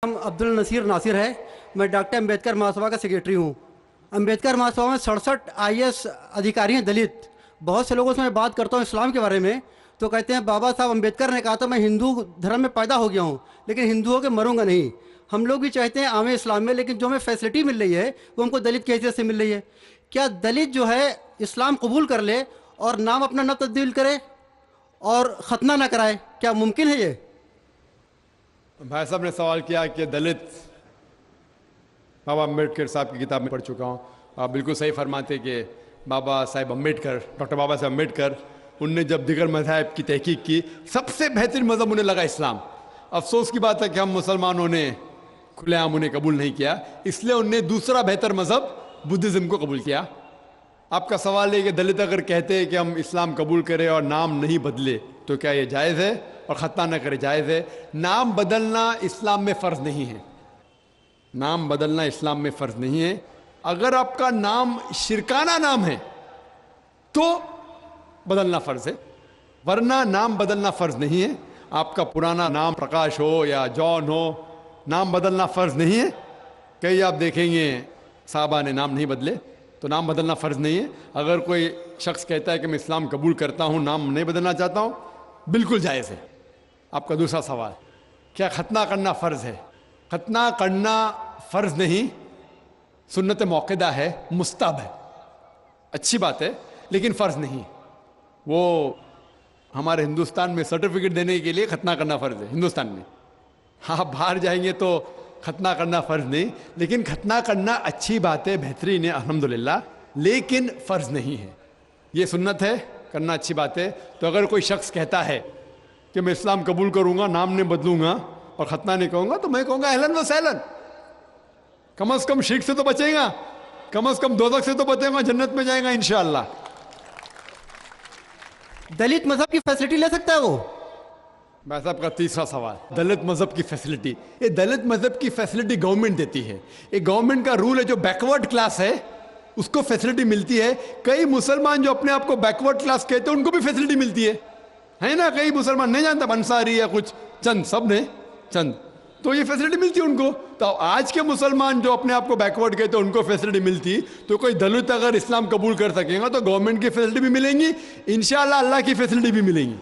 नाम अब्दुल नसीर नासिर है। मैं डॉक्टर अम्बेडकर महासभा का सेक्रेटरी हूँ। अम्बेडकर महासभा में 67 आईएएस अधिकारी हैं दलित। बहुत से लोगों से मैं बात करता हूँ इस्लाम के बारे में तो कहते हैं बाबा साहब अम्बेडकर ने कहा था मैं हिंदू धर्म में पैदा हो गया हूँ लेकिन हिंदुओं के मरूंगा नहीं। हम लोग भी चाहते हैं आम इस्लाम में, लेकिन जो हमें फैसिलिटी मिल रही है वो हमको दलित की हैसियत से मिल रही है। क्या दलित जो है इस्लाम कबूल कर ले और नाम अपना न तब्दील करे और ख़तना ना कराए, क्या मुमकिन है ये? भाई साहब ने सवाल किया कि दलित, बाबा अम्बेडकर साहब की किताब में पढ़ चुका हूँ। आप बिल्कुल सही फरमाते कि बाबा साहब अम्बेडकर, डॉक्टर बाबा साहब अम्बेडकर, उनने जब दिगर मज़हब की तहकीक की सबसे बेहतरीन मज़हब उन्हें लगा इस्लाम। अफसोस की बात है कि हम मुसलमानों ने खुलेआम उन्हें कबूल नहीं किया, इसलिए उनने दूसरा बेहतर मज़हब बुद्धिज़्म को कबूल किया। आपका सवाल है कि दलित अगर कहते हैं कि हम इस्लाम कबूल करें और नाम नहीं बदले तो क्या ये जायज़ है, और ख़तना न करे जायज़ है? नाम बदलना इस्लाम में फ़र्ज़ नहीं है। नाम बदलना इस्लाम में फ़र्ज़ नहीं है। अगर आपका नाम शिरकाना नाम है तो बदलना फ़र्ज़ है, वरना नाम बदलना फ़र्ज़ नहीं है। आपका पुराना नाम प्रकाश हो या जॉन हो, नाम बदलना फ़र्ज़ नहीं है। कई आप देखेंगे साहबा ने नाम नहीं बदले, तो नाम बदलना फ़र्ज़ नहीं है। अगर कोई शख्स कहता है कि मैं इस्लाम कबूल करता हूँ, नाम नहीं बदलना चाहता हूँ, बिल्कुल जायज़ है। आपका दूसरा सवाल, क्या ख़तना करना फ़र्ज़ है? ख़तना करना फ़र्ज़ नहीं, सुन्नत मौक़िदा है, मुस्तहब है, अच्छी बात है, लेकिन फ़र्ज़ नहीं। वो हमारे हिंदुस्तान में सर्टिफिकेट देने के लिए ख़तना करना फ़र्ज़ है हिंदुस्तान में। हाँ, बाहर जाएंगे तो ख़तना करना फ़र्ज़ नहीं, लेकिन ख़तना करना अच्छी बात है, बेहतरीन है, अल्हम्दुलिल्लाह, लेकिन फ़र्ज़ नहीं है। ये सुन्नत है, करना अच्छी बात है। तो अगर कोई शख्स कहता है कि मैं इस्लाम कबूल करूँगा, नाम नहीं बदलूँगा और ख़तना नहीं कहूँगा, तो मैं कहूँगा अहलन व सहलन। कम अज़ कम शिर्क से तो बचेगा, कम अज़ कम दोज़ख से तो बचेगा, जन्नत में जाएगा इंशाअल्लाह। दलित मजहब की फैसिलिटी ले सकता है वो? भाई साहब का तीसरा सवाल, दलित मज़हब की फैसिलिटी। ये दलित मज़हब की फैसिलिटी गवर्नमेंट देती है। ये गवर्नमेंट का रूल है, जो बैकवर्ड क्लास है उसको फैसिलिटी मिलती है। कई मुसलमान जो अपने आप को बैकवर्ड क्लास कहते हैं उनको भी फैसिलिटी मिलती है ना? कई मुसलमान नहीं जानता, अंसारी या कुछ चंद, सब ने चंद, तो ये फैसिलिटी मिलती है उनको। तो आज के मुसलमान जो अपने आप को बैकवर्ड कहते हैं उनको फैसिलिटी मिलती, तो कोई दलित अगर इस्लाम कबूल कर सकेगा तो गवर्नमेंट की फैसिलिटी भी मिलेंगी, इंशाअल्लाह अल्लाह की फैसिलिटी भी मिलेंगी।